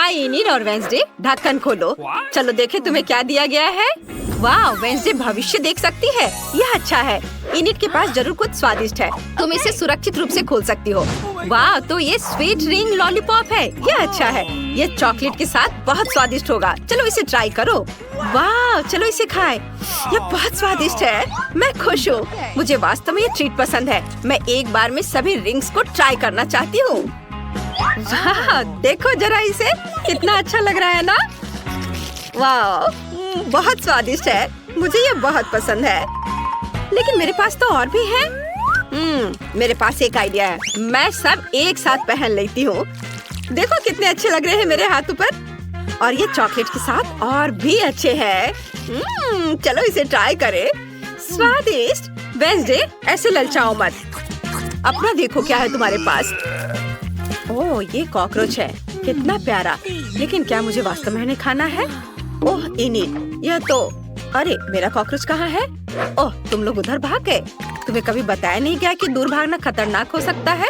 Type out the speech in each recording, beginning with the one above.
हाय init और Wednesday, ढक्कन खोलो। चलो देखे तुम्हें क्या दिया गया है। वाह, वेंसडे भविष्य देख सकती है। यह अच्छा है। इनिट के पास जरूर कुछ स्वादिष्ट है। तुम इसे सुरक्षित रूप से खोल सकती हो। वाह, तो ये स्वीट रिंग लॉलीपॉप है। यह अच्छा है। यह चॉकलेट के साथ बहुत स्वादिष्ट होगा। चलो इसे ट्राई करो। वाह, चलो इसे खाएं। यह बहुत स्वादिष्ट है। मैं खुश हूँ। मुझे वास्तव में ये ट्रीट पसंद है। मैं एक बार में सभी रिंग्स को ट्राई करना चाहती हूँ। वाह, देखो जरा इसे, कितना अच्छा लग रहा है ना। वाह, बहुत स्वादिष्ट है। मुझे ये बहुत पसंद है। लेकिन मेरे पास तो और भी है। मेरे पास एक आइडिया है। मैं सब एक साथ पहन लेती हूँ। देखो कितने अच्छे लग रहे हैं मेरे हाथों पर। और ये चॉकलेट के साथ और भी अच्छे हैं। चलो इसे ट्राई करें। स्वादिष्ट। वेंसडे, ऐसे ललचाओ मत। अपना देखो क्या है तुम्हारे पास। ओह, ये कॉकरोच है। कितना प्यारा। लेकिन क्या मुझे वास्तव में इन्हें खाना है? ओह इनिट, यह तो, अरे मेरा कॉकरोच कहाँ है? ओह, तुम लोग उधर भाग गए। तुम्हें कभी बताया नहीं गया कि दूर भागना खतरनाक हो सकता है।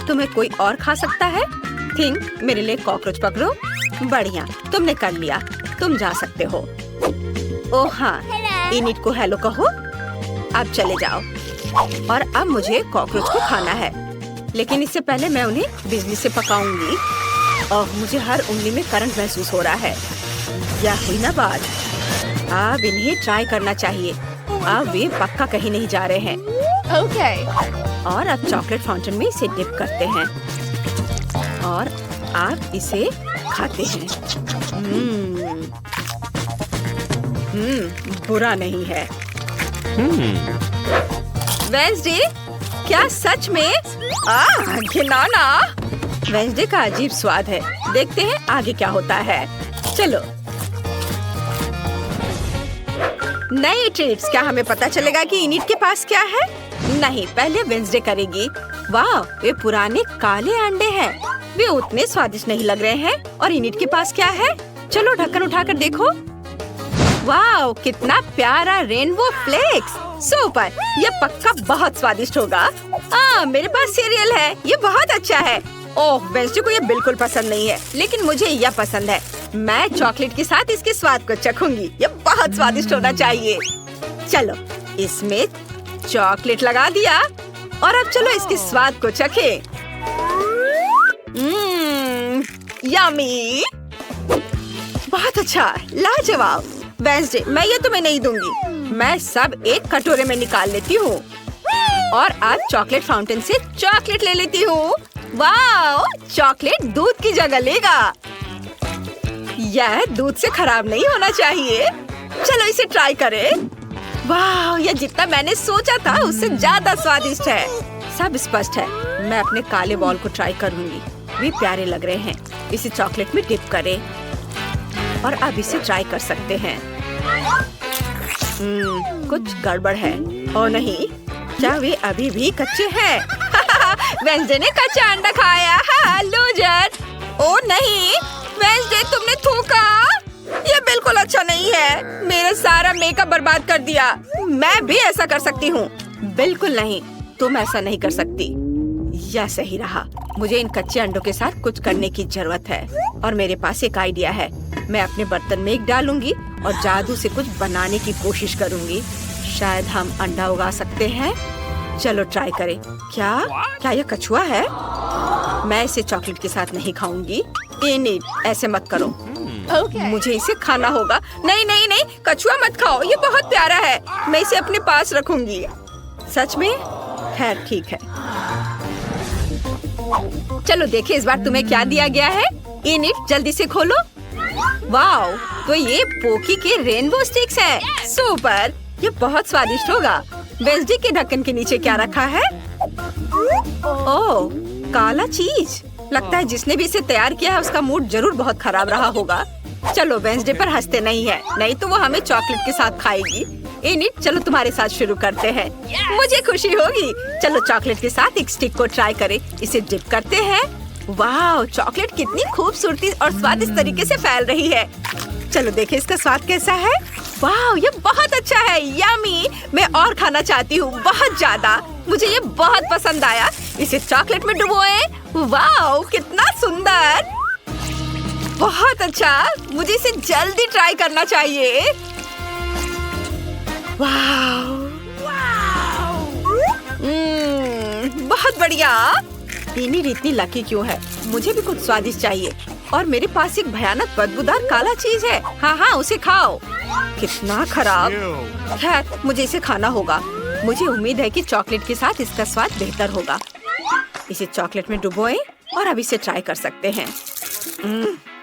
तुम्हें कोई और खा सकता है। थिंक, मेरे लिए कॉकरोच पकड़ो। बढ़िया, तुमने कर लिया। तुम जा सकते हो। ओह हाँ, इनिट को हेलो कहो। अब चले जाओ। और अब मुझे कॉकरोच को खाना है। लेकिन इससे पहले मैं उन्हें बिजली से पकाऊंगी। ओह, मुझे हर उंगली में करंट महसूस हो रहा है। यह हुई ना बात। अब इन्हें ट्राई करना चाहिए। अब वे पक्का कहीं नहीं जा रहे हैं। ओके। और अब चॉकलेट फाउंटेन में इसे डिप करते हैं। और आप इसे खाते हैं। बुरा नहीं है। वेंसडे, क्या सच में? घिनौना। वेंसडे का अजीब स्वाद है। देखते हैं आगे क्या होता है। चलो। नए ट्रीट्स। क्या हमें पता चलेगा कि इनिट के पास क्या है? नहीं, पहले वेंसडे करेगी। वाह, वे पुराने काले अंडे हैं। वे उतने स्वादिष्ट नहीं लग रहे हैं। और इनिट के पास क्या है? चलो ढक्कन उठाकर देखो। वाह, कितना प्यारा रेनबो फ्लेक्स। सुपर, यह पक्का बहुत स्वादिष्ट होगा। मेरे पास सीरियल है। ये बहुत अच्छा है। ओह, वेंसडे को ये बिल्कुल पसंद नहीं है। लेकिन मुझे यह पसंद है। मैं चॉकलेट के साथ इसके स्वाद को चखूंगी। ये बहुत स्वादिष्ट होना चाहिए। चलो, इसमें चॉकलेट लगा दिया। और अब चलो इसके स्वाद को चखें। यम्मी। बहुत अच्छा, लाजवाब। वेंसडे, मैं ये तुम्हें नहीं दूंगी। मैं सब एक कटोरे में निकाल लेती हूँ। और आज चॉकलेट फाउंटेन से चॉकलेट ले लेती हूँ। वाह, चॉकलेट दूध की जगह लेगा। यह दूध से खराब नहीं होना चाहिए। चलो इसे ट्राई करें। वाह, यह जितना मैंने सोचा था उससे ज्यादा स्वादिष्ट है। सब स्पष्ट है। मैं अपने काले बॉल को ट्राई करूंगी। वे प्यारे लग रहे हैं। इसे चॉकलेट में डिप करें। और अब इसे ट्राई कर सकते हैं। कुछ गड़बड़ है। ओ नहीं, क्या वे अभी भी कच्चे हैं? वेंसडे ने कच्चा अंडा खाया। लूजर। ओ नहीं, वेंसडे तुमने थूका। ये बिल्कुल अच्छा नहीं है। मेरा सारा मेकअप बर्बाद कर दिया। मैं भी ऐसा कर सकती हूँ। बिल्कुल नहीं, तुम ऐसा नहीं कर सकती। यह सही रहा। मुझे इन कच्चे अंडों के साथ कुछ करने की जरूरत है। और मेरे पास एक आइडिया है। मैं अपने बर्तन में एक डालूंगी और जादू से कुछ बनाने की कोशिश करूंगी। शायद हम अंडा उगा सकते हैं। चलो ट्राई करें। क्या यह कछुआ है? मैं इसे चॉकलेट के साथ नहीं खाऊंगी। इनिट, ऐसे मत करो। मुझे इसे खाना होगा। नहीं नहीं नहीं, कछुआ मत खाओ। ये बहुत प्यारा है। मैं इसे अपने पास रखूंगी। सच में? खैर ठीक है। चलो देखिए इस बार तुम्हें क्या दिया गया है। इनिट, जल्दी से खोलो। वाओ, तो ये पोकी के रेनबो स्टिक्स हैं। सुपर, ये बहुत स्वादिष्ट होगा। वेंसडे के ढक्कन के नीचे क्या रखा है? ओह, काला चीज। लगता है जिसने भी इसे तैयार किया है उसका मूड जरूर बहुत खराब रहा होगा। चलो वेंसडे पर हंसते नहीं है, नहीं तो वो हमें चॉकलेट के साथ खाएगी। इनिट, चलो तुम्हारे साथ शुरू करते हैं। मुझे खुशी होगी। चलो चॉकलेट के साथ एक स्टिक को ट्राई करें। इसे डिप करते हैं। वाह, चॉकलेट कितनी खूबसूरती और स्वादिष्ट तरीके से फैल रही है। चलो देखें इसका स्वाद कैसा है। वाह, ये बहुत अच्छा है। यम्मी, मैं और खाना चाहती हूँ, बहुत ज्यादा। मुझे ये बहुत पसंद आया। इसे चॉकलेट में डुबोएं। वाह, कितना सुंदर। बहुत अच्छा, मुझे इसे जल्दी ट्राई करना चाहिए। वाव, बहुत बढ़िया। इनिट इतनी लकी क्यों है? मुझे भी कुछ स्वादिष्ट चाहिए और मेरे पास एक भयानक बदबूदार काला चीज है। हाँ हाँ, उसे खाओ। कितना खराब। खैर, मुझे इसे खाना होगा। मुझे उम्मीद है कि चॉकलेट के साथ इसका स्वाद बेहतर होगा। इसे चॉकलेट में डुबोएं और अब इसे ट्राई कर सकते हैं।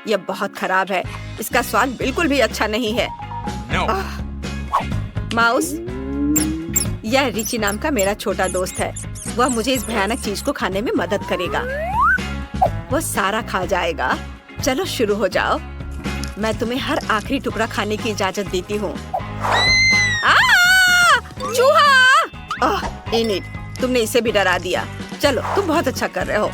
यह बहुत खराब है। इसका स्वाद बिल्कुल भी अच्छा नहीं है। माउस, यह रिची नाम का मेरा छोटा दोस्त है। वह मुझे इस भयानक चीज को खाने में मदद करेगा। वह सारा खा जाएगा। चलो शुरू हो जाओ। मैं तुम्हें हर आखिरी टुकड़ा खाने की इजाजत देती हूँ। चूहा! इनिट, तुमने इसे भी डरा दिया। चलो, तुम बहुत अच्छा कर रहे हो।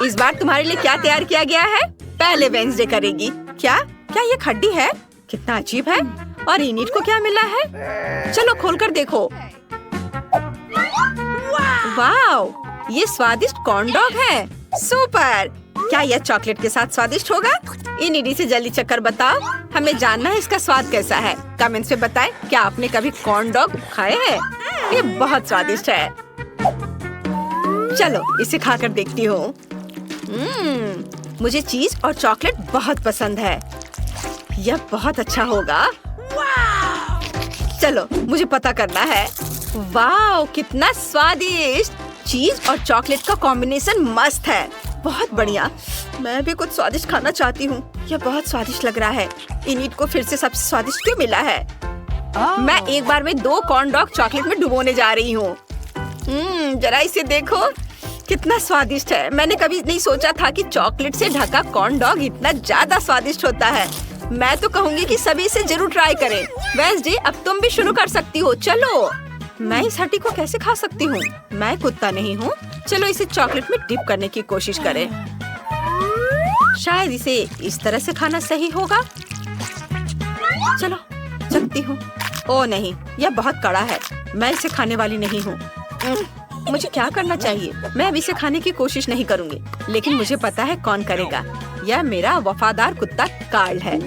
इस बार तुम्हारे लिए क्या तैयार किया गया है? पहले वेंसडे करेगी। क्या क्या ये खड्डी है? कितना अजीब है। और इनिट को क्या मिला है? चलो खोलकर देखो। वाव, ये स्वादिष्ट कॉर्न डॉग है। सुपर! क्या यह चॉकलेट के साथ स्वादिष्ट होगा? इनिट से जल्दी चक्कर बताओ। हमें जानना है इसका स्वाद कैसा है। कमेंट्स में बताएं, क्या आपने कभी कॉर्न डॉग खाए हैं? ये बहुत स्वादिष्ट है। चलो इसे खाकर देखती हूँ। मुझे चीज और चॉकलेट बहुत पसंद है। यह बहुत अच्छा होगा। चलो, मुझे पता करना है। वाव, कितना स्वादिष्ट। चीज और चॉकलेट का कॉम्बिनेशन मस्त है। बहुत बढ़िया। मैं भी कुछ स्वादिष्ट खाना चाहती हूँ। यह बहुत स्वादिष्ट लग रहा है। इनिट को फिर से सबसे स्वादिष्ट क्यों मिला है? मैं एक बार में 2 कॉर्न डॉग चॉकलेट में डुबोने जा रही हूँ। जरा इसे देखो, कितना स्वादिष्ट है। मैंने कभी नहीं सोचा था कि चॉकलेट से ढका कॉर्न डॉग इतना ज्यादा स्वादिष्ट होता है। मैं तो कहूँगी कि सभी इसे जरूर ट्राई करें। वेंसडे, अब तुम भी शुरू कर सकती हो। चलो, मैं इस हड्डी को कैसे खा सकती हूँ? मैं कुत्ता नहीं हूँ। चलो इसे चॉकलेट में डिप करने की कोशिश करें। शायद इसे इस तरह से खाना सही होगा। चलो, चखती हूँ। ओ नहीं, यह बहुत कड़ा है। मैं इसे खाने वाली नहीं हूँ। मुझे क्या करना चाहिए? मैं अब इसे खाने की कोशिश नहीं करूँगी, लेकिन मुझे पता है कौन करेगा। यह मेरा वफादार कुत्ता कार्ल है।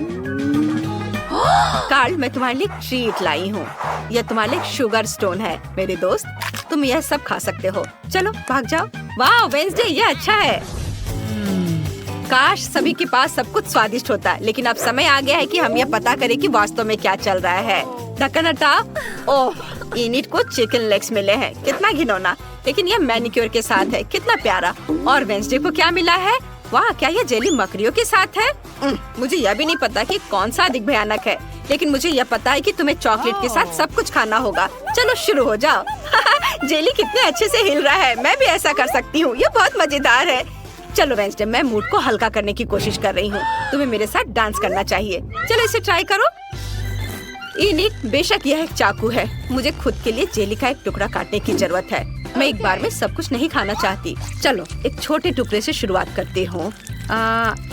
कार्ल, मैं तुम्हारे लिए ट्रीट लाई हूँ। यह तुम्हारे लिए शुगर स्टोन है मेरे दोस्त। तुम यह सब खा सकते हो। चलो भाग जाओ। वाह वेंसडे, यह अच्छा है। काश सभी के पास सब कुछ स्वादिष्ट होता, लेकिन अब समय आ गया है कि हम यह पता करें कि वास्तव में क्या चल रहा है। ढक्कन हटाओ। ओह, इनिट को चिकन लेग्स मिले हैं। कितना घिनौना, लेकिन यह मैनिक्योर के साथ है। कितना प्यारा। और वेंसडे को क्या मिला है? वाह, क्या यह जेली मकड़ियों के साथ है? मुझे यह भी नहीं पता कि कौन सा अधिक भयानक है, लेकिन मुझे यह पता है कि तुम्हें चॉकलेट के साथ सब कुछ खाना होगा। चलो शुरू हो जाओ। जेली कितने अच्छे से हिल रहा है। मैं भी ऐसा कर सकती हूँ। यह बहुत मजेदार है। चलो वेंसडे, मैं मूड को हल्का करने की कोशिश कर रही हूँ। तुम्हें मेरे साथ डांस करना चाहिए। चलो इसे ट्राई करो। इनिट, बेशक यह एक चाकू है। मुझे खुद के लिए जेली का एक टुकड़ा काटने की जरूरत है। मैं एक बार में सब कुछ नहीं खाना चाहती। चलो एक छोटे टुकड़े से शुरुआत करती हूँ।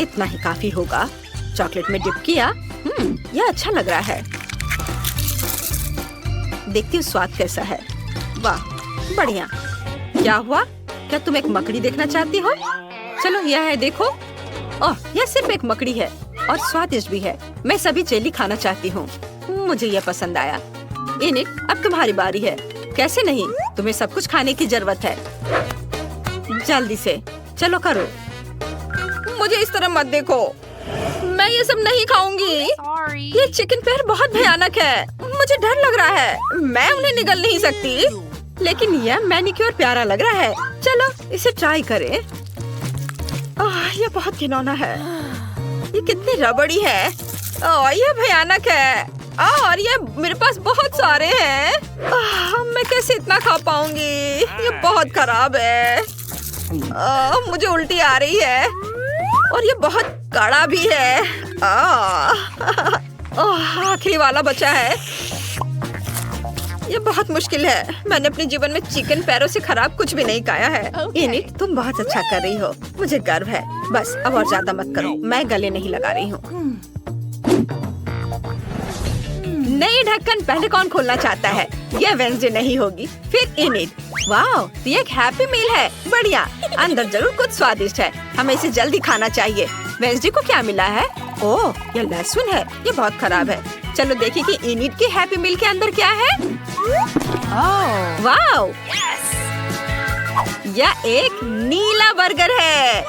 इतना ही काफी होगा। चॉकलेट में डिप किया। यह अच्छा लग रहा है। देखती हूँ स्वाद कैसा है। वाह, बढ़िया। क्या हुआ? क्या तुम एक मकड़ी देखना चाहती हो? चलो यह है, देखो। ओह, यह सिर्फ एक मकड़ी है और स्वादिष्ट भी है। मैं सभी जेली खाना चाहती हूँ। मुझे यह पसंद आया। इनिट, अब तुम्हारी बारी है। कैसे नहीं, तुम्हें सब कुछ खाने की जरूरत है। जल्दी से चलो करो। मुझे इस तरह मत देखो। मैं ये सब नहीं खाऊंगी। ये चिकन पैर बहुत भयानक है। मुझे डर लग रहा है। मैं उन्हें निगल नहीं सकती। लेकिन यह मैनिक्योर प्यारा लग रहा है। चलो इसे ट्राई करें। यह बहुत घिनौना है। ये कितनी रबड़ी है। यह भयानक है। और ये मेरे पास बहुत सारे हैं। मैं कैसे इतना खा पाऊंगी? ये बहुत खराब है। मुझे उल्टी आ रही है और ये बहुत कड़ा भी है। आखिरी वाला बचा है। ये बहुत मुश्किल है। मैंने अपने जीवन में चिकन पैरों से खराब कुछ भी नहीं खाया है। इनिट, तुम बहुत अच्छा कर रही हो। मुझे गर्व है। बस अब और ज्यादा मत करो। मैं गले नहीं लगा रही हूँ। नई ढक्कन पहले कौन खोलना चाहता है? ये वेंसडे नहीं होगी, फिर इनिट। वाह, तो ये एक हैप्पी मील है। बढ़िया, अंदर जरूर कुछ स्वादिष्ट है। हमें इसे जल्दी खाना चाहिए। वेंसडे को क्या मिला है? ओह, ये लहसुन है। ये बहुत खराब है। चलो देखिए कि इनिट के हैप्पी मील के अंदर क्या है। वाह, यह एक नीला बर्गर है।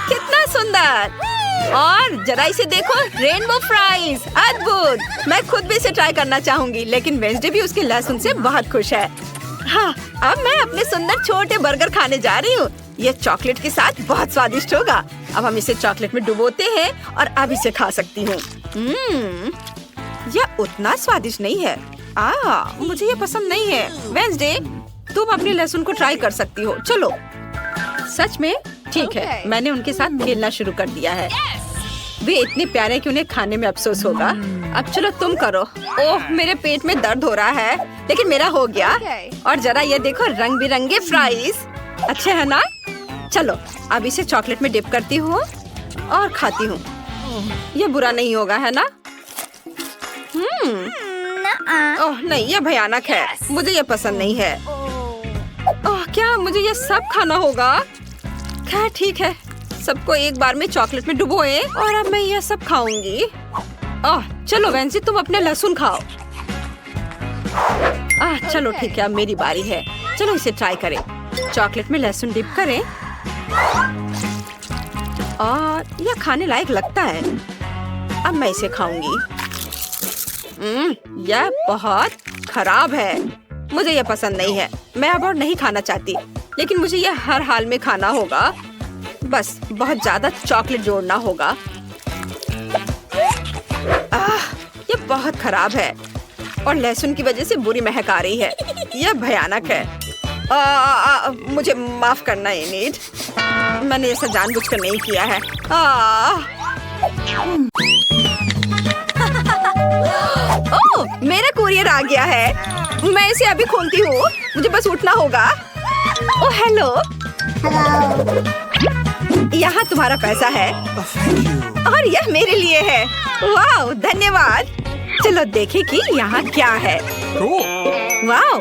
कितना सुंदर। और जरा इसे देखो, रेनबो फ्राइज, अद्भुत। मैं खुद भी इसे ट्राई करना चाहूंगी, लेकिन वेंसडे भी उसके लहसुन से बहुत खुश है। हाँ, अब मैं अपने सुंदर छोटे बर्गर खाने जा रही हूँ। ये चॉकलेट के साथ बहुत स्वादिष्ट होगा। अब हम इसे चॉकलेट में डुबोते हैं और अब इसे खा सकती हूँ। यह उतना स्वादिष्ट नहीं है। मुझे ये पसंद नहीं है। वेंसडे, तुम अपने लहसुन को ट्राई कर सकती हो। चलो। सच में? ठीक है, मैंने उनके साथ खेलना शुरू कर दिया है। वे इतने प्यारे कि उन्हें खाने में अफसोस होगा। अब चलो तुम करो। ओह, मेरे पेट में दर्द हो रहा है, लेकिन मेरा हो गया। और जरा ये देखो, रंग बिरंगे फ्राइज। अच्छे है ना? चलो, अब इसे चॉकलेट में डिप करती हूँ और खाती हूँ। ये बुरा नहीं होगा, है ना? ओह नहीं, ये भयानक है। मुझे ये पसंद नहीं है। ओह, क्या मुझे ये सब खाना होगा? खैर ठीक है, सबको एक बार में चॉकलेट में डुबोए और अब मैं ये सब खाऊंगी। चलो वेंसी, तुम अपने लहसुन खाओ। चलो ठीक है, अब मेरी बारी है। चलो इसे ट्राई करें। चॉकलेट में लहसुन डिप करें और यह खाने लायक लगता है। अब मैं इसे खाऊंगी। यह बहुत खराब है। मुझे यह पसंद नहीं है। मैं अब और नहीं खाना चाहती, लेकिन मुझे यह हर हाल में खाना होगा। बस बहुत ज्यादा चॉकलेट जोड़ना होगा। यह बहुत खराब है और लहसुन की वजह से बुरी महक आ रही है। यह भयानक है। मुझे माफ करना इनिट। मैंने ऐसा जानबूझकर नहीं किया है। ओह, मेरा कुरियर आ गया है। मैं इसे अभी खोलती हूँ। मुझे बस उठना होगा। ओह हेलो, यहाँ तुम्हारा पैसा है और यह मेरे लिए है। वाह, धन्यवाद। चलो देखें कि यहाँ क्या है। वाह,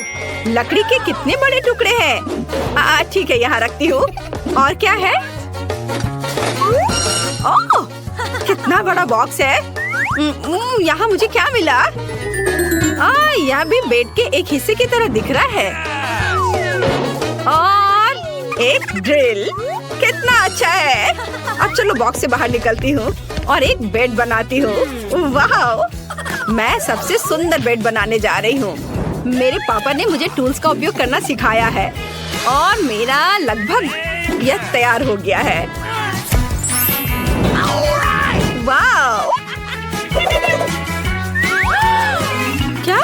लकड़ी के कितने बड़े टुकड़े हैं। ठीक है, यहाँ रखती हूँ। और क्या है? ओह, कितना बड़ा बॉक्स है। यहाँ मुझे क्या मिला? यह भी बेड के एक हिस्से की तरह दिख रहा है। और एक ड्रिल। कितना अच्छा है। अब चलो बॉक्स से बाहर निकलती हूँ और एक बेड बनाती हूँ। वाह, मैं सबसे सुंदर बेड बनाने जा रही हूँ। मेरे पापा ने मुझे टूल्स का उपयोग करना सिखाया है और मेरा लगभग यह तैयार हो गया है। वाह, क्या?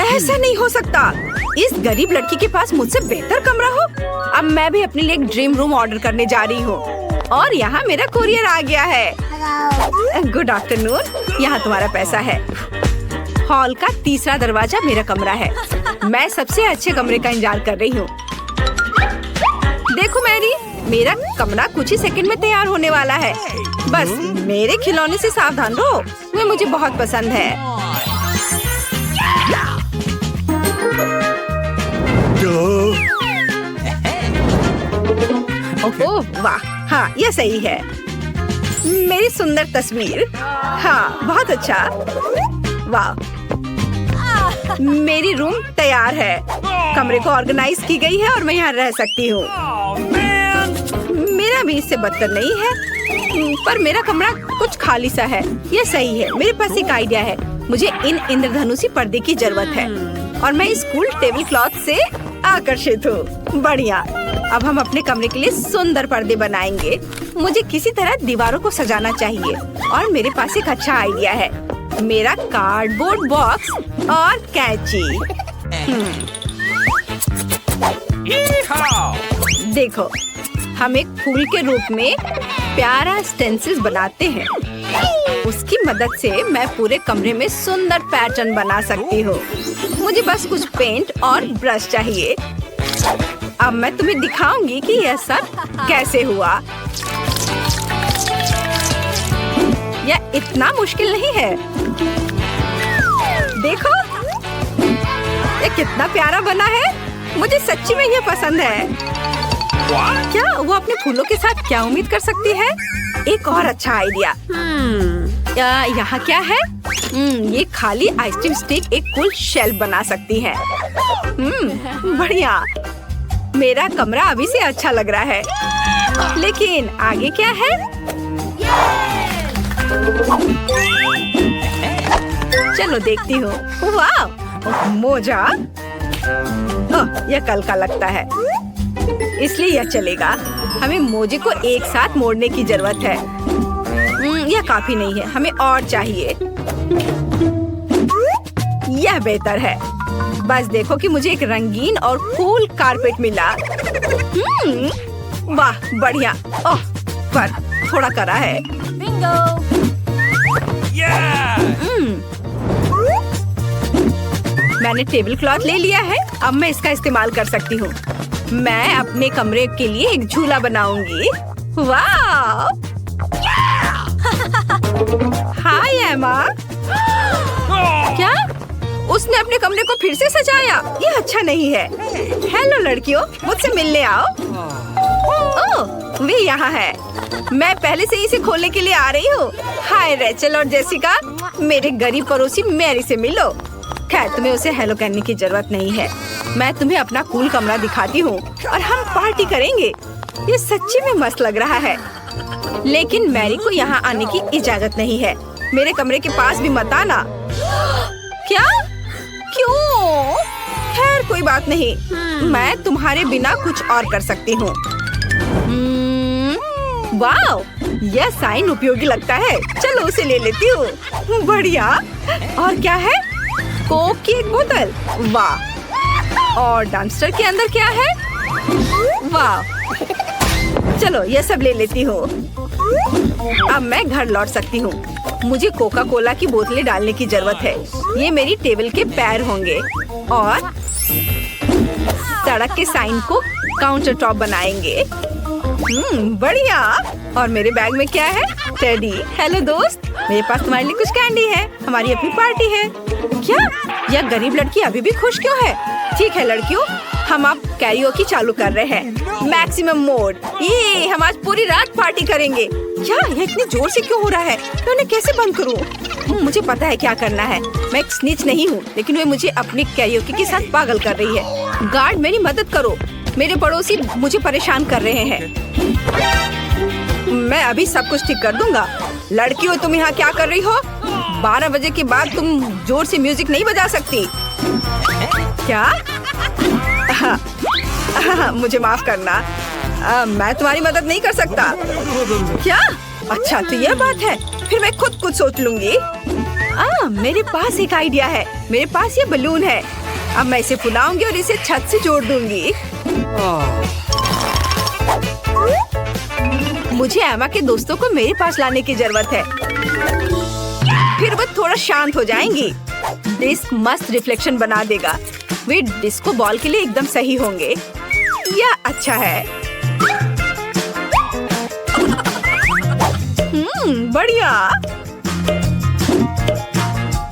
ऐसा नहीं हो सकता। इस गरीब लड़की के पास मुझसे बेहतर कमरा हो। अब मैं भी अपने लिए एक ड्रीम रूम ऑर्डर करने जा रही हूँ और यहाँ मेरा कुरियर आ गया है। गुड आफ्टरनून, यहाँ तुम्हारा पैसा है। हॉल का तीसरा दरवाजा मेरा कमरा है। मैं सबसे अच्छे कमरे का इंतजार कर रही हूँ। देखो मैरी, मेरा कमरा कुछ ही सेकंड में तैयार होने वाला है। बस मेरे खिलौने से सावधान रहो, वे मुझे बहुत पसंद है। ओह वाह, हाँ ये सही है। मेरी सुंदर तस्वीर। हाँ बहुत अच्छा। वाह, मेरी रूम तैयार है। कमरे को ऑर्गेनाइज की गई है और मैं यहाँ रह सकती हूँ। मेरा भी इससे बदतर नहीं है, पर मेरा कमरा कुछ खाली सा है। ये सही है। मेरे पास एक आइडिया है। मुझे इन इंद्रधनुषी पर्दे की जरूरत है और मैं इस कूल टेबल क्लॉथ से आकर्षित हूँ। बढ़िया, अब हम अपने कमरे के लिए सुंदर पर्दे बनाएंगे। मुझे किसी तरह दीवारों को सजाना चाहिए और मेरे पास एक अच्छा आइडिया है। मेरा कार्डबोर्ड बॉक्स और कैंची। देखो, हम एक फूल के रूप में प्यारा स्टेंसिल्स बनाते हैं। उसकी मदद से मैं पूरे कमरे में सुंदर पैटर्न बना सकती हूँ। मुझे बस कुछ पेंट और ब्रश चाहिए। अब मैं तुम्हें दिखाऊंगी कि यह सब कैसे हुआ। यह इतना मुश्किल नहीं है। देखो ये कितना प्यारा बना है। मुझे सच्ची में ये पसंद है। क्या वो अपने फूलों के साथ क्या उम्मीद कर सकती है? एक और अच्छा आइडिया। यहाँ क्या है? ये खाली आइसक्रीम स्टिक एक कूल शेल्फ बना सकती है। बढ़िया। मेरा कमरा अभी से अच्छा लग रहा है। लेकिन आगे क्या है? चलो देखती हूँ। वाह, मोजा। यह कल का लगता है, इसलिए यह चलेगा। हमें मोजे को एक साथ मोड़ने की जरूरत है। यह काफी नहीं है, हमें और चाहिए। यह बेहतर है। बस देखो कि मुझे एक रंगीन और कूल कारपेट मिला। वाह, बढ़िया। ओह, पर थोड़ा कड़ा है। मैंने टेबल क्लॉथ ले लिया है। अब मैं इसका इस्तेमाल कर सकती हूँ। मैं अपने कमरे के लिए एक झूला बनाऊंगी। वाह! हाय एमा। क्या? उसने अपने कमरे को फिर से सजाया? ये अच्छा नहीं है। हेलो लड़कियों, मुझसे मिलने आओ। ओह, वे यहाँ है। मैं पहले से ही इसे खोलने के लिए आ रही हूँ। हाय रेचल और जेसिका, मेरे गरीब पड़ोसी मैरी से मिलो। खैर, तुम्हें उसे हेलो करने की जरूरत नहीं है। मैं तुम्हें अपना कूल कमरा दिखाती हूँ और हम पार्टी करेंगे। ये सच्ची में मस्त लग रहा है। लेकिन मैरी को यहाँ आने की इजाजत नहीं है। मेरे कमरे के पास भी मत आना। क्या? क्यों? खैर कोई बात नहीं, मैं तुम्हारे बिना कुछ और कर सकती हूँ। वाह, यह साइन उपयोगी लगता है। चलो उसे ले लेती हूँ। बढ़िया। और क्या है? कोक की एक बोतल। वाह। और डम्पस्टर के अंदर क्या है? वाह। चलो ये सब ले लेती हूँ। अब मैं घर लौट सकती हूँ। मुझे कोका कोला की बोतलें डालने की जरूरत है। ये मेरी टेबल के पैर होंगे और सड़क के साइन को काउंटर टॉप बनाएंगे। बढ़िया। और मेरे बैग में क्या है? टेडी। हेलो दोस्त, मेरे पास तुम्हारे लिए कुछ कैंडी है। हमारी अपनी पार्टी है। क्या? यह गरीब लड़की अभी भी खुश क्यों है? ठीक है लड़कियों, हम अब कैरियोकी चालू कर रहे हैं। Maximum mode. ये हम आज पूरी रात पार्टी करेंगे। क्या यह इतनी जोर से क्यों हो रहा है? मैं उन्हें कैसे बंद करूं? मुझे पता है क्या करना है। मैं एक स्निच नहीं हूँ, लेकिन वे मुझे अपनी कैरियोकी के साथ पागल कर रही है। गार्ड, मेरी मदद करो। मेरे पड़ोसी मुझे परेशान कर रहे हैं। मैं अभी सब कुछ ठीक कर दूंगा। लड़कियों, तुम यहाँ क्या कर रही हो? 12 बजे के बाद तुम जोर से म्यूजिक नहीं बजा सकती। क्या? मुझे माफ करना। मैं तुम्हारी मदद नहीं कर सकता। क्या? अच्छा, तो यह बात है। फिर मैं खुद कुछ सोच लूंगी। मेरे पास एक आइडिया है। मेरे पास ये बलून है। अब मैं इसे फुलाऊंगी और इसे छत से जोड़ दूंगी। मुझे एमा के दोस्तों को मेरे पास लाने की जरूरत है। फिर वो थोड़ा शांत हो जाएंगी। डिस्क मस्त रिफ्लेक्शन बना देगा। वे डिस्को बॉल के लिए एकदम सही होंगे। यह अच्छा है। बढ़िया।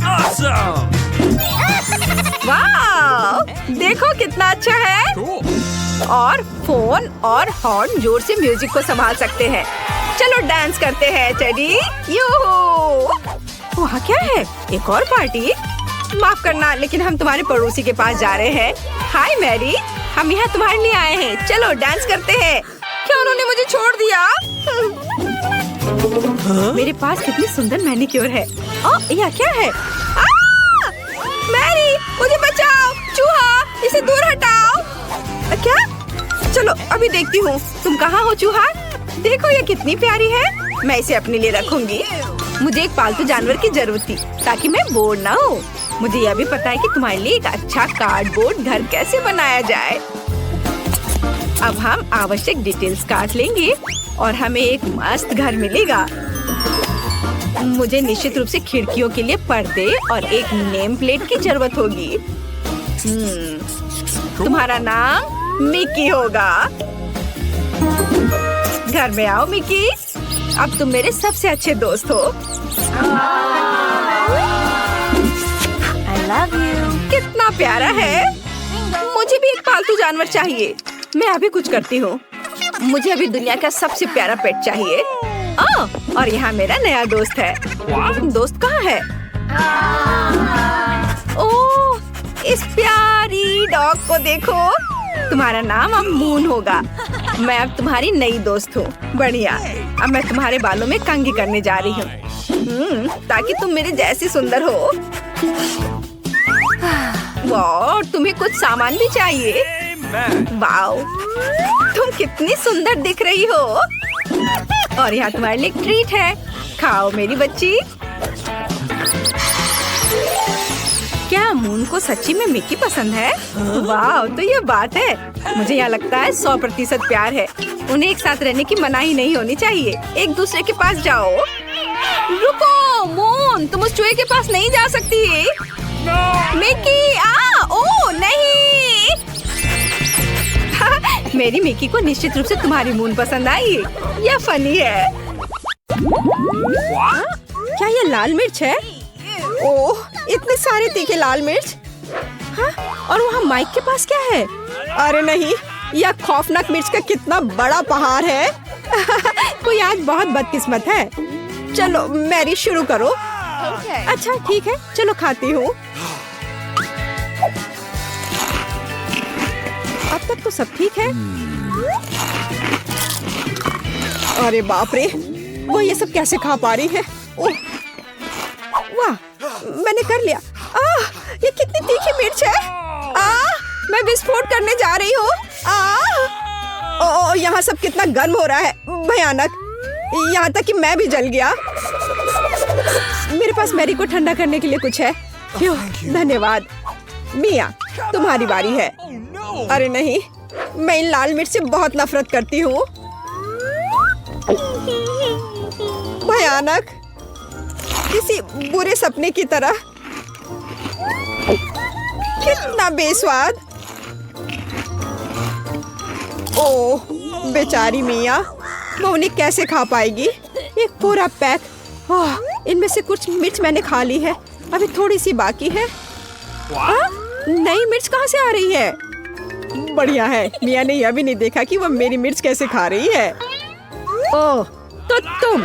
Awesome! वाह! देखो कितना अच्छा है। और फोन और हॉर्न जोर से म्यूजिक को संभाल सकते हैं। चलो डांस करते हैं टेडी। यूहू! वहाँ क्या है? एक और पार्टी? माफ करना, लेकिन हम तुम्हारे पड़ोसी के पास जा रहे हैं। हाय मैरी, हम यहाँ तुम्हारे लिए आए हैं। चलो डांस करते हैं। क्या उन्होंने मुझे छोड़ दिया? मेरे पास कितनी सुंदर मैनीक्योर है। यह क्या है? मैरी, मुझे बचाओ। चूहा, इसे दूर हटाओ। क्या? चलो अभी देखती हूँ। तुम कहाँ हो चूहा? देखो ये कितनी प्यारी है। मैं इसे अपने लिए रखूंगी। मुझे एक पालतू जानवर की जरूरत थी ताकि मैं बोर ना हो। मुझे यह भी पता है कि तुम्हारे लिए एक अच्छा कार्डबोर्ड घर कैसे बनाया जाए। अब हम आवश्यक डिटेल्स काट लेंगे और हमें एक मस्त घर मिलेगा। मुझे निश्चित रूप से खिड़कियों के लिए पर्दे और एक नेम प्लेट की जरूरत होगी। तुम्हारा नाम मिकी होगा। घर में आओ मिकी। अब तुम मेरे सबसे अच्छे दोस्त हो। love you. कितना प्यारा है। मुझे भी एक पालतू जानवर चाहिए। मैं अभी कुछ करती हूँ। मुझे अभी दुनिया का सबसे प्यारा पेट चाहिए। और यहाँ मेरा नया दोस्त है। दोस्त कहाँ है? ओह, इस प्यारी डॉग को देखो। तुम्हारा नाम अब मून होगा। मैं अब तुम्हारी नई दोस्त हूँ। बढ़िया। अब मैं तुम्हारे बालों में कंघी करने जा रही हूँ, ताकि तुम मेरे जैसी सुंदर हो। वाह, तुम्हें कुछ सामान भी चाहिए। वाओ, तुम कितनी सुंदर दिख रही हो। और यहाँ तुम्हारे लिए एक ट्रीट है। खाओ मेरी बच्ची। क्या मून को सच्ची में मिकी पसंद है? वाह, तो ये बात है। मुझे यहाँ लगता है 100% प्यार है। उन्हें एक साथ रहने की मनाही नहीं होनी चाहिए। एक दूसरे के पास जाओ। रुको मून, तुम उस चूहे के पास नहीं जा सकती। मिकी, ओ नहीं। मेरी मिकी को निश्चित रूप से तुम्हारी मून पसंद आई। यह फनी है। क्या ये लाल मिर्च है? ओह, इतने सारे तीखे लाल मिर्च। हाँ? और वहाँ माइक के पास क्या है? अरे नहीं, यह खौफनाक मिर्च का कितना बड़ा पहाड़ है। कोई आज बहुत बदकिस्मत है। चलो मैरी, शुरू करो। अच्छा ठीक है, चलो खाती हूँ। अब तक तो सब ठीक है। अरे बाप रे, वो ये सब कैसे खा पा रही है? ओह, वाह, मैंने कर लिया। ये कितनी तीखी मिर्च है। मैं विस्फोट करने जा रही हूँ। यहाँ सब कितना गर्म हो रहा है, भयानक। यहाँ तक कि मैं भी जल गया। मेरे पास मैरी को ठंडा करने के लिए कुछ है? क्यों, धन्यवाद। मिया, तुम्हारी बारी है। अरे नहीं, मैं इन लाल मिर्च से बहुत नफरत करती हूँ। भयानक, किसी बुरे सपने की तरह। कितना बेस्वाद। ओह, बेचारी मिया, वो उन्हें कैसे खा पाएगी? एक पूरा पैक। इनमें से कुछ मिर्च मैंने खा ली है, अभी थोड़ी सी बाकी है। नई मिर्च कहाँ से आ रही है? बढ़िया है, मिया ने यह भी नहीं देखा कि वो मेरी मिर्च कैसे खा रही है। ओह, तो तुम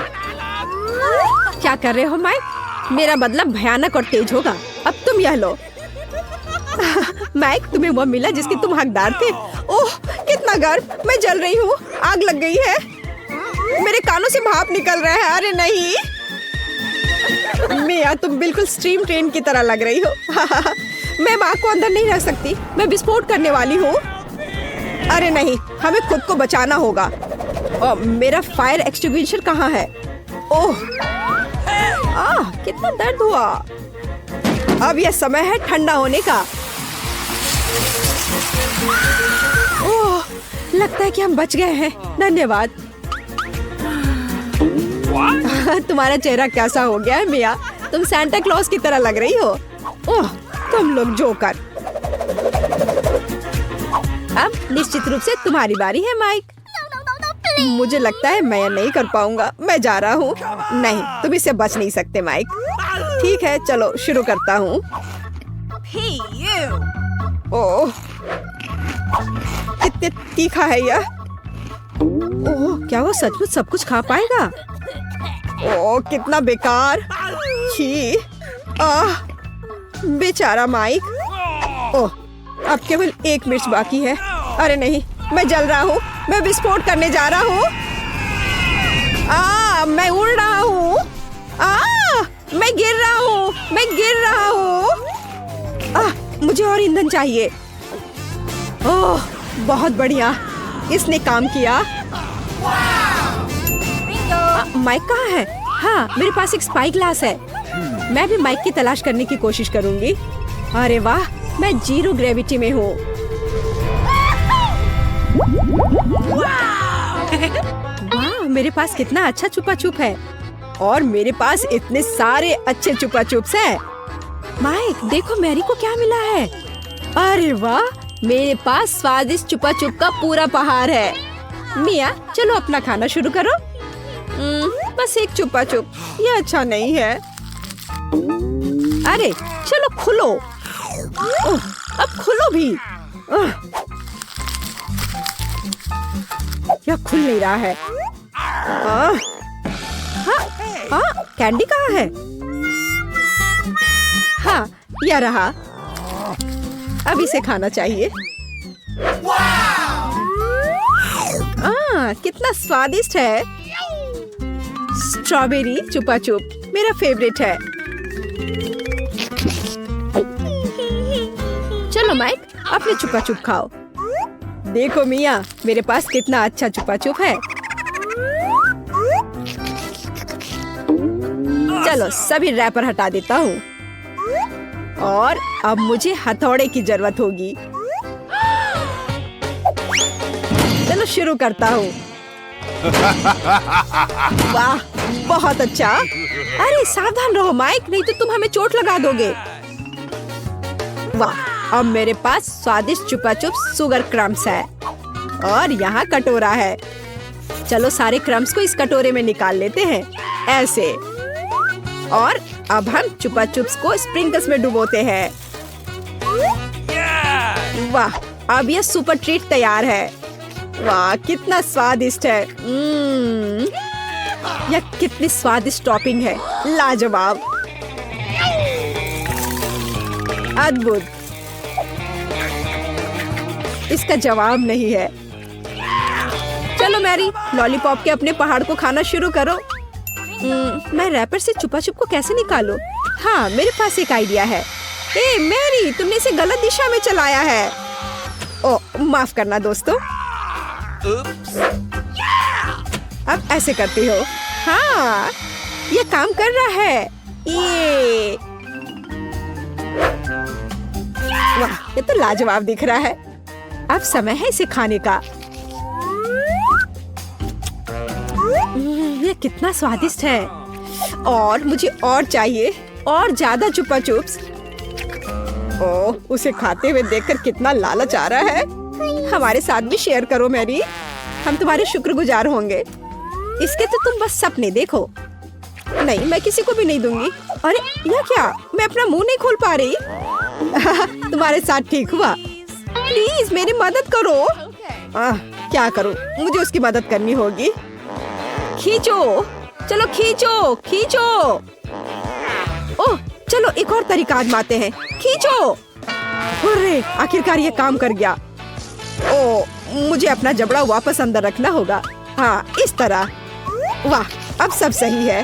क्या कर रहे हो माइक? मेरा बदला भयानक और तेज होगा। अब तुम यह लो। माइक, तुम्हें वो मिला जिसके तुम हकदार थे। ओह, कितना गर्म, मैं जल रही हूँ। आग लग गई है। मेरे कानों से भाप निकल रहा है। अरे नहीं मिया, तुम बिल्कुल स्ट्रीम ट्रेन की तरह लग रही हो। मैं आग को अंदर नहीं रख सकती, मैं विस्फोट करने वाली हूँ। अरे नहीं, हमें खुद को बचाना होगा। मेरा फायर एक्सटिंग्विशर कहाँ है? ओह, कितना दर्द हुआ। अब यह समय है ठंडा होने का। ओह, लगता है कि हम बच गए हैं। धन्यवाद। तुम्हारा चेहरा कैसा हो गया है मिया? तुम सांता क्लॉज की तरह लग रही हो। ओह, तुम लोग जोकर। अब निश्चित रूप से तुम्हारी बारी है माइक। मुझे लगता है मैं नहीं कर पाऊंगा। मैं जा रहा हूँ। नहीं, तुम इससे बच नहीं सकते माइक। ठीक है, चलो शुरू करता हूँ। ओह, कितने तीखा है यह। ओह, क्या वो सचमुच सब कुछ खा पाएगा? ओह, कितना बेकार। छी, बेचारा माइक। ओह, अब केवल एक मिर्च बाकी है। अरे नहीं, मैं जल रहा हूँ। मैं विस्फोट करने जा रहा हूँ। मैं उड़ रहा हूँ। मैं गिर रहा हूँ। मैं गिर रहा हूँ। मुझे और ईंधन चाहिए। ओह, बहुत बढ़िया, इसने काम किया। माइक कहाँ है? हाँ, मेरे पास एक स्पाई ग्लास है। मैं भी माइक की तलाश करने की कोशिश करूंगी। अरे वाह, मैं 0 ग्रेविटी में हूँ। वाह, मेरे पास कितना अच्छा छुपा छुप है। और मेरे पास इतने सारे अच्छे छुपा छुप्स हैं। माइक, देखो मैरी को क्या मिला है। अरे वाह, मेरे पास स्वादिष्ट छुपा छुप का पूरा पहाड़ है। मिया, चलो अपना खाना शुरू करो। बस एक छुपा छुप, ये अच्छा नहीं है। अरे चलो खुलो, ओह, अब खोलो भी। यह खुल नहीं रहा है। हाँ, कैंडी कहाँ है? हाँ, यह रहा। अब इसे खाना चाहिए। कितना स्वादिष्ट है। स्ट्रॉबेरी चुपा चुप मेरा फेवरेट है। चलो माइक, अपने चुपा चुप खाओ। देखो मिया, मेरे पास कितना अच्छा चुपा चुप है। चलो सभी रैपर हटा देता हूँ और अब मुझे हथौड़े की जरूरत होगी। चलो शुरू करता हूँ। वाह, बहुत अच्छा। अरे सावधान रहो माइक, नहीं तो तुम हमें चोट लगा दोगे। वाह, अब मेरे पास स्वादिष्ट चुपा चुप शुगर क्रम्स है और यहाँ कटोरा है। चलो सारे क्रम्स को इस कटोरे में निकाल लेते हैं, ऐसे। और अब हम चुपा चुप्स को स्प्रिंकल्स में डुबोते हैं। वाह, अब यह सुपर ट्रीट तैयार है। वाह, कितना स्वादिष्ट है। यह कितनी स्वादिष्ट टॉपिंग है, लाजवाब, अद्भुत। इसका जवाब नहीं है। चलो मैरी, लॉलीपॉप के अपने पहाड़ को खाना शुरू करो। मैं रैपर से चुपा चुप को कैसे निकालूं? हाँ, मेरे पास एक आइडिया है। ए मैरी, तुमने इसे गलत दिशा में चलाया है। ओ, माफ करना दोस्तों। अब ऐसे करती हो। हाँ, ये काम कर रहा है। ये वाह, ये तो लाजवाब दिख रहा है। अब समय है इसे खाने का। ये कितना स्वादिष्ट है और मुझे और चाहिए, और ज्यादा चुपा चुप्स। ओह, उसे खाते हुए देखकर कितना लालच आ रहा है। हमारे साथ भी शेयर करो मैरी, हम तुम्हारे शुक्रगुजार होंगे। इसके तो तुम बस सपने देखो। नहीं, मैं किसी को भी नहीं दूंगी। अरे यह क्या, मैं अपना मुंह नहीं खोल पा रही। तुम्हारे साथ ठीक हुआ। प्लीज मेरी मदद करो। क्या करूं, मुझे उसकी मदद करनी होगी। खींचो, चलो खींचो खींचो। ओह, चलो एक और तरीका आजमाते हैं। खींचो। अरे आखिरकार ये काम कर गया। ओह, मुझे अपना जबड़ा वापस अंदर रखना होगा। हाँ, इस तरह। वाह, अब सब सही है।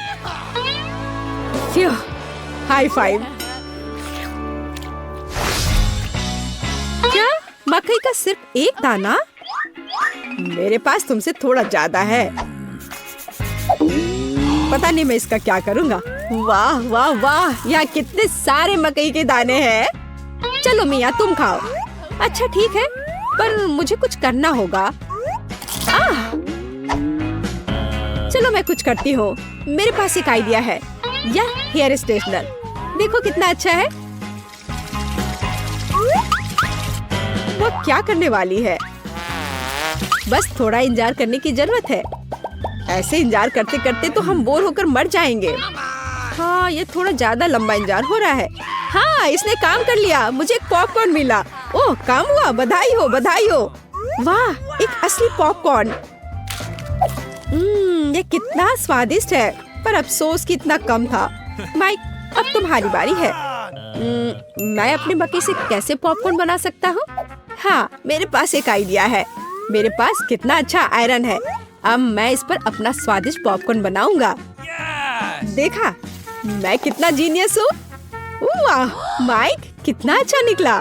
High five. क्या मकई का सिर्फ एक दाना? मेरे पास तुमसे थोड़ा ज्यादा है। पता नहीं मैं इसका क्या करूँगा। वाह वाह वाह, यहाँ कितने सारे मकई के दाने हैं। चलो मिया, तुम खाओ। अच्छा ठीक है, पर मुझे कुछ करना होगा। चलो मैं कुछ करती हूँ। मेरे पास एक आइडिया है। यह हेयर स्ट्रेटनर देखो कितना अच्छा है। वो क्या करने वाली है? बस थोड़ा इंतजार करने की जरूरत है। ऐसे इंतजार करते करते तो हम बोर होकर मर जाएंगे। हाँ, ये थोड़ा ज्यादा लंबा इंतजार हो रहा है। हाँ, इसने काम कर लिया, मुझे एक पॉपकॉर्न मिला। ओह, काम हुआ, बधाई हो बधाई हो। वाह, एक असली पॉपकॉर्न। ये कितना स्वादिष्ट है, पर अफसोस कि इतना कम था। माइक, अब तुम्हारी बारी है। मैं अपने मकई से कैसे पॉपकॉर्न बना सकता हूँ? हाँ, मेरे पास एक आइडिया है। मेरे पास कितना अच्छा आयरन है। अब मैं इस पर अपना स्वादिष्ट पॉपकॉर्न बनाऊंगा। देखा, मैं कितना जीनियस हूँ। वाह माइक, कितना अच्छा निकला।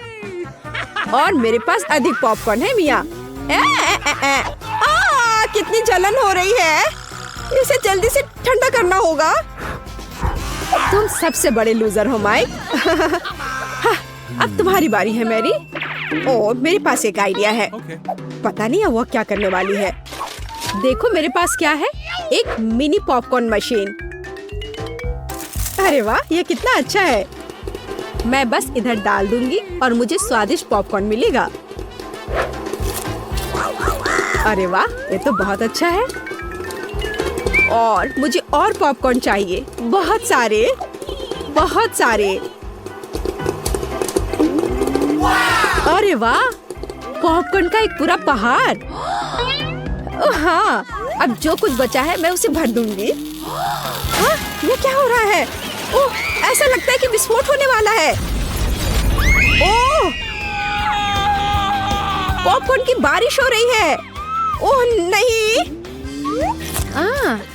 और मेरे पास अधिक पॉपकॉर्न है मिया। कितनी जलन हो रही है। इसे जल्दी से ठंडा करना होगा। तुम सबसे बड़े लूजर हो माइक। हाँ, अब तुम्हारी बारी है मैरी। ओह, मेरे पास एक आइडिया है। पता नहीं है वो क्या करने वाली है। देखो मेरे पास क्या है, एक मिनी पॉपकॉर्न मशीन। अरे वाह, ये कितना अच्छा है। मैं बस इधर डाल दूंगी और मुझे स्वादिष्ट पॉपकॉर्न मिलेगा। अरे वाह, ये तो बहुत अच्छा है। और मुझे और पॉपकॉर्न चाहिए, बहुत सारे बहुत सारे। अरे वाह, पॉपकॉर्न का एक पूरा पहाड़। ओह हाँ, अब जो कुछ बचा है मैं उसे भर दूंगी। हाँ, ये क्या हो रहा है? ओह, ऐसा लगता है कि विस्फोट होने वाला है। ओह, पॉपकॉर्न की बारिश हो रही है। ओह नहीं।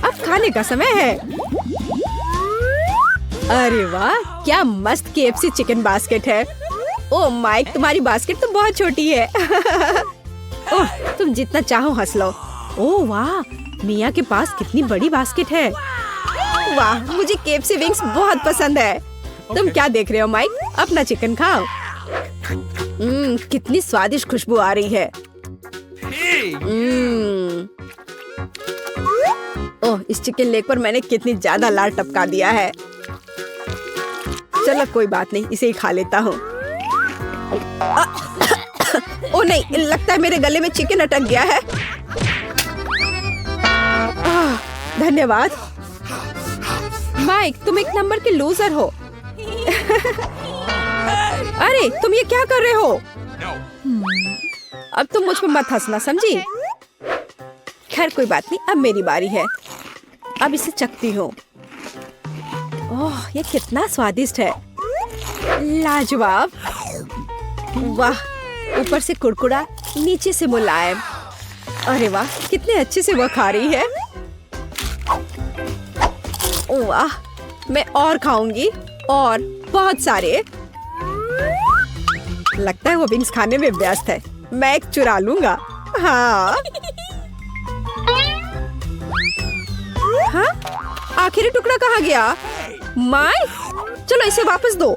अब खाने का समय है। अरे वाह, क्या मस्त KFC चिकन बास्केट है। ओह माइक, तुम्हारी बास्केट तो बहुत छोटी है। ओह, तुम जितना चाहो हंस लो। ओह वाह, मिया के पास कितनी बड़ी बास्केट है। वाह, मुझे KFC विंग्स बहुत पसंद है। तुम क्या देख रहे हो माइक? अपना चिकन खाओ। कितनी स्वादिष्ट खुशबू आ रही है। ओह, इस चिकन लेग पर मैंने कितनी ज्यादा लाल टपका दिया है। चलो कोई बात नहीं, इसे ही खा लेता हूँ। ओह नहीं, लगता है मेरे गले में चिकन अटक गया है। धन्यवाद। माइक, तुम एक नंबर के लूजर हो। अरे तुम ये क्या कर रहे हो? अब तुम मुझ पर मत हंसना, समझी? खैर कोई बात नहीं, अब मेरी बारी है। अब इसे चखती हूँ। ओह, ये कितना स्वादिष्ट है। लाजवाब। वाह, ऊपर से कुरकुरा, नीचे से मुलायम। अरे वाह, कितने अच्छे से वो खा रही है। वाह, मैं और खाऊंगी, और बहुत सारे। लगता है वो विंग्स खाने में व्यस्त है। मैं एक चुरा लूंगा। हाँ, हाँ? आखिरी टुकड़ा कहाँ गया? माय, चलो इसे वापस दो।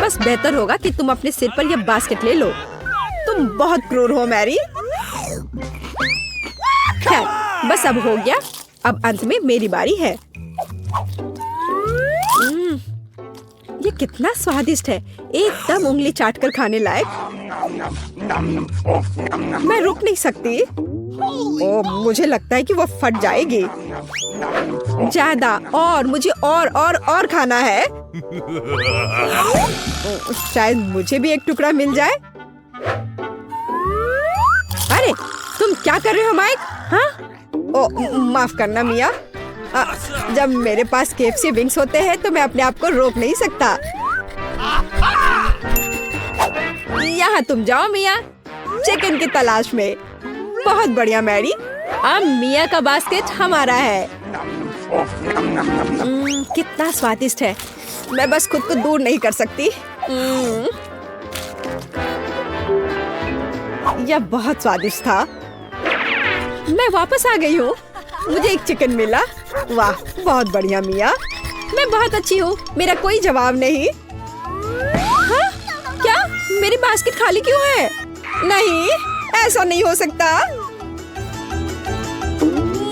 बस बेहतर होगा कि तुम अपने सिर पर यह बास्केट ले लो। तुम बहुत क्रूर हो मैरी। खैर, बस अब हो गया। अब अंत में मेरी बारी है। ये कितना स्वादिष्ट है, एकदम उंगली चाटकर खाने लायक। मैं रुक नहीं सकती। ओह, मुझे लगता है कि वो फट जाएगी। ज्यादा, और मुझे और खाना है। शायद मुझे भी एक टुकड़ा मिल जाए। अरे तुम क्या कर रहे हो माइक? हाँ? ओह, माफ करना मिया। जब मेरे पास KFC विंग्स होते हैं तो मैं अपने आप को रोक नहीं सकता। यहाँ तुम जाओ मिया, चिकन की तलाश में। बहुत बढ़िया मैरी, अब मिया का बास्केट हमारा है। कितना स्वादिष्ट है। मैं बस खुद को दूर नहीं कर सकती। यह बहुत स्वादिष्ट था। मैं वापस आ गई हूँ। मुझे एक चिकन मिला। वाह, बहुत बढ़िया मिया। मैं बहुत अच्छी हूँ, मेरा कोई जवाब नहीं। हाँ? क्या मेरी बास्केट खाली क्यों है? नहीं, ऐसा नहीं हो सकता।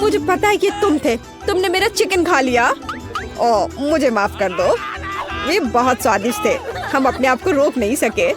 मुझे पता है कि तुम थे। तुमने मेरा चिकन खा लिया। ओह, मुझे माफ कर दो। ये बहुत स्वादिष्ट थे। हम अपने आप को रोक नहीं सके।